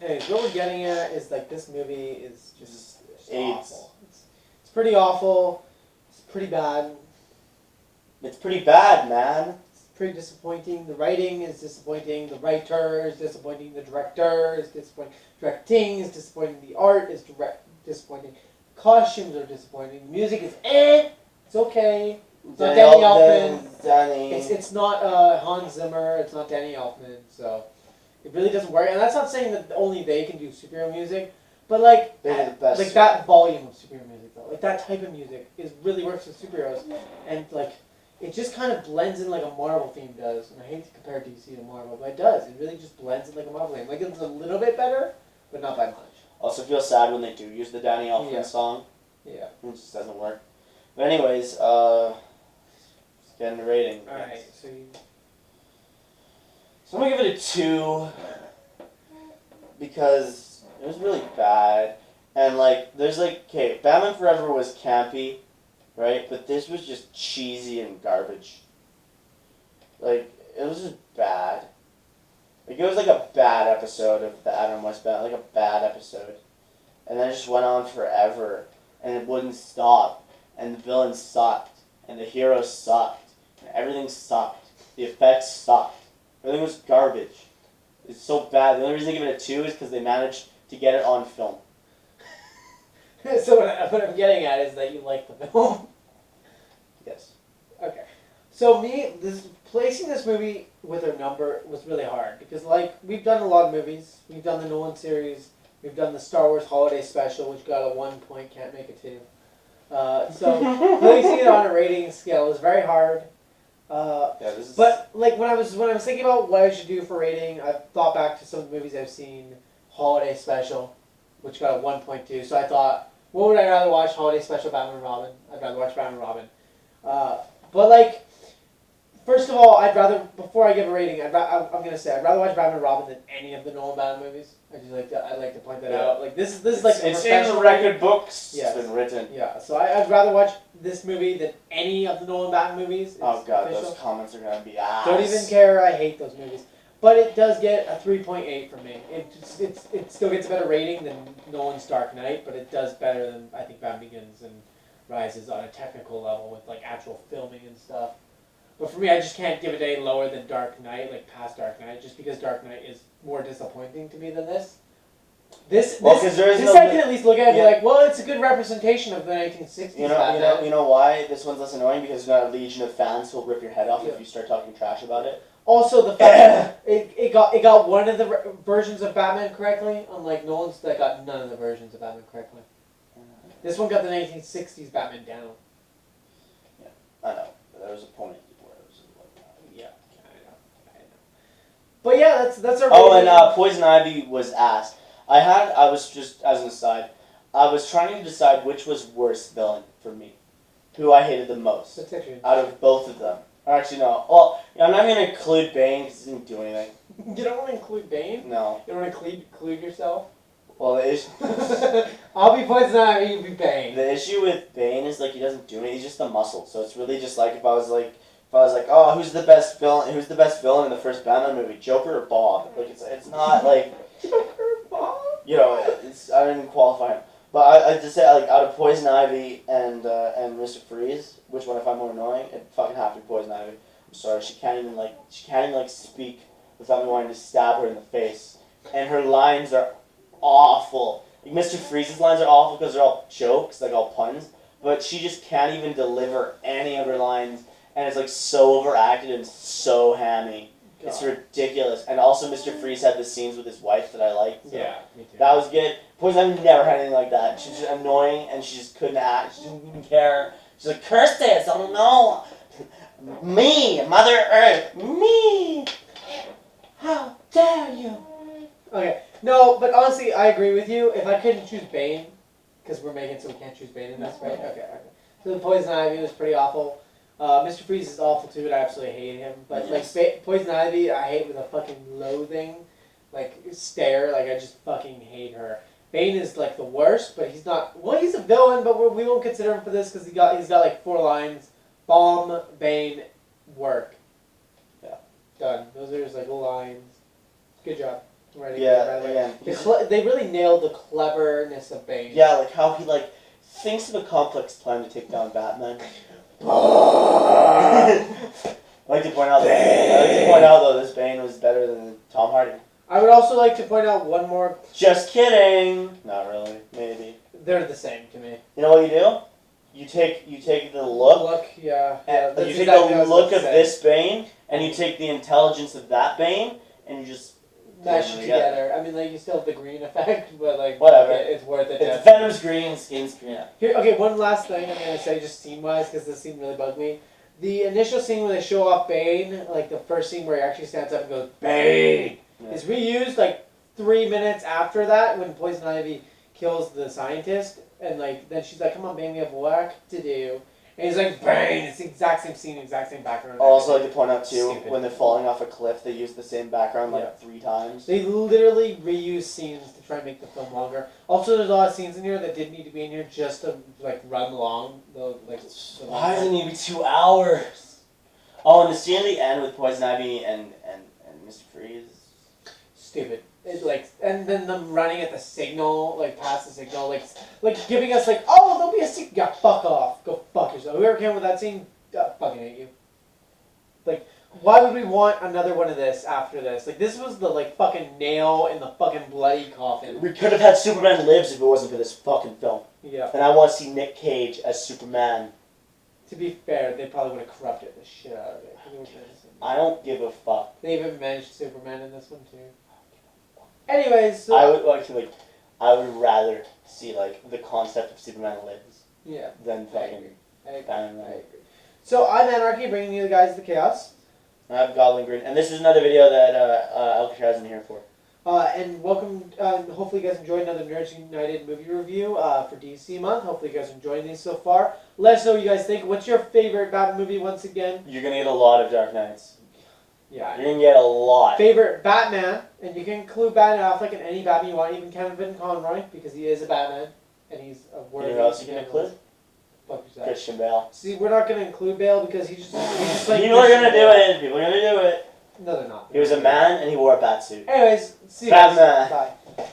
Anyways, what we're getting at is like this movie is just AIDS. awful. It's pretty awful. It's pretty bad. It's pretty bad, man. It's pretty disappointing. The writing is disappointing. The writer is disappointing. The director is disappointing. Directing is disappointing. The art is disappointing. Costumes are disappointing. The music is It's okay. It's not Danny Elfman. It's not Hans Zimmer. It's not Danny Elfman. So it really doesn't work. And that's not saying that only they can do superhero music, but like They're the best. like that volume of superhero music though, like that type of music really works with superheroes, and like it just kind of blends in like a Marvel theme does. And I hate to compare DC to Marvel, but it does. It really just blends in like a Marvel theme. Like it's a little bit better, but not by much. Also feel sad when they do use the Danny Elfman song. Yeah. It just doesn't work. But anyways, let's get into rating. Alright, so I'm gonna give it a 2 because it was really bad. And like there's like Batman Forever was campy, right? But this was just cheesy and garbage. Like it was just bad. Like it was like a bad episode of the Adam West Batman, like a bad episode. And then it just went on forever and it wouldn't stop. And the villain sucked. And the hero sucked. And everything sucked. The effects sucked. Everything was garbage. It's so bad. The only reason I give it a 2 is because they managed to get it on film. So what I'm getting at is that you like the film. Yes. Okay. So placing this movie with a number was really hard because like we've done a lot of movies. We've done the Nolan series. We've done the Star Wars Holiday Special, which got a 1 point, can't make a 2. So placing it on a rating scale is very hard. But like when I was thinking about what I should do for rating, I thought back to some of the movies I've seen. Holiday Special, which got a 1.2. So I thought, what would I rather watch? Holiday Special, Batman and Robin. I'd rather watch Batman and Robin. But like, first of all, before I give a rating, I'm gonna say I'd rather watch Batman and Robin than any of the Nolan Batman movies. I'd like to point that out. Like this is like it's in the record books. Yes. It's been written. Yeah, so I'd rather watch this movie than any of the Nolan Batman movies. Oh god, official. those comments are gonna be ass. Don't even care. I hate those movies. But it does get a 3.8 from me. It still gets a better rating than Nolan's Dark Knight, but it does better than I think Batman Begins and Rises on a technical level with like actual filming and stuff. But for me, I just can't give it any lower than Dark Knight, like past Dark Knight, just because Dark Knight is more disappointing to me than this. This I can at least look at and be like, well, it's a good representation of the 1960s. You know why this one's less annoying? Because there's not a legion of fans who'll rip your head off if you start talking trash about it. Also, the fact that it got one of the versions of Batman correctly, unlike Nolan's that got none of the versions of Batman correctly. This one got the 1960s Batman down. Yeah, I know. There was a point where it was like, yeah, I know. But yeah, that's our. Oh, and Poison Ivy was asked. I was just as an aside. I was trying to decide which was worse villain for me, who I hated the most out of both of them. Or actually, no. Well, I'm not going to include Bane because he didn't do anything. You don't want to include Bane? No. You don't want to include yourself? Well, the issue... I'll be Poison Ivy, you be Bane. The issue with Bane is, like, he doesn't do anything. He's just a muscle. So it's really just like if I was like, oh, who's the best villain in the first Batman movie? Joker or Bob? Like, it's not, like... Joker or Bob? You know, I didn't even qualify him. But I just say, like, out of Poison Ivy and Mr. Freeze, which one I find more annoying, it fucking have to be Poison Ivy. I'm sorry, she can't even speak without me wanting to stab her in the face. And her lines are awful. Like, Mr. Freeze's lines are awful because they're all jokes, like all puns. But she just can't even deliver any of her lines, and it's like so overacted and so hammy. God. It's ridiculous. And also Mr. Freeze had the scenes with his wife that I liked. So yeah, me too. That was good. Poison Ivy never had anything like that. She's just annoying and she just couldn't act. She didn't even care. She's like, curse this, I don't know. Me, Mother Earth, me. How dare you? Okay, no, but honestly, I agree with you. If I couldn't choose Bane, because we're making so we can't choose Bane in this, right? Okay. So the Poison Ivy was pretty awful. Mr. Freeze is awful too, and I absolutely hate him. But like Poison Ivy, I hate with a fucking loathing, like stare. Like I just fucking hate her. Bane is like the worst, but he's not. Well, he's a villain, but we won't consider him for this because he's got like 4 lines: bomb, Bane, work. Yeah, done. Those are his like lines. Good job. Right. Yeah, again. They really nailed the cleverness of Bane. Yeah, like how he like thinks of a complex plan to take down Batman. I I'd like to point out though this Bane was better than Tom Hardy. would also like to point out one more. Just kidding. Not really. Maybe. They're the same to me. You know what you do? You take the look. Yeah. And That's you take exactly what I the was look about of to say. this Bane, and you take the intelligence of that Bane, and you just Mash them it together. I mean, like you still have the green effect, but like Whatever. it's worth it. It's Venom's green, skin's green. Here, okay, one last thing I'm gonna say, just scene-wise, because this scene really bugged me. The initial scene where they show off Bane, like the first scene where he actually stands up and goes Bane, Yeah. is reused like 3 minutes after that when Poison Ivy kills the scientist, and like then she's like, "Come on, Bane, we have work to do," and he's like, "Bane." It's the exact same scene, exact same background. I'd also like to point out too, Stupid. when they're falling off a cliff, they use the same background like Yeah. 3 times. They literally reuse scenes to try and make the film longer. Also, there's a lot of scenes in here that didn't need to be in here just to like run long. The Why does it need to be 2 hours? Oh, and the scene at the end with Poison Ivy and Mr. Freeze. Stupid. It like, and then them running at the signal, like past the signal, like giving us like, oh, there'll be a signal. Yeah, fuck off. Go fuck yourself. Whoever came with that scene, fucking hate you. Like, why would we want another one of this after this? Like, this was the like fucking nail in the fucking bloody coffin. We could have had Superman Lives if it wasn't for this fucking film. Yeah. And I want to see Nick Cage as Superman. To be fair, they probably would have corrupted the shit out of it. I don't give a fuck. They even mentioned Superman in this one too. Anyways, so, I would rather see like the concept of Superman Lives yeah, than I fucking agree. I agree. Batman. I agree. So I'm Anarchy, bringing you the guys of the chaos. I have Goblin Grin, and this is another video that Alcatraz isn't here for. And welcome. Hopefully, you guys enjoyed another Nerds United movie review for DC month. Hopefully, you guys are enjoying these so far. Let us know what you guys think. What's your favorite Batman movie? Once again, You're gonna get a lot of Dark Knights. yeah. You're gonna get a lot. Favorite Batman, and you can include Batman Affleck in any Batman you want, even Kevin Conroy, because he is a Batman and he's a worthy. You know what else you can include? Fuck yourself. Christian Bale. See, we're not gonna include Bale because he's just like. People are gonna Christian do Bale. it. People are gonna do it. No, they're not. He was a man and he wore a bat suit. Anyways, see you guys. Batman. Bye.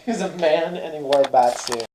He was a man and he wore a bat suit.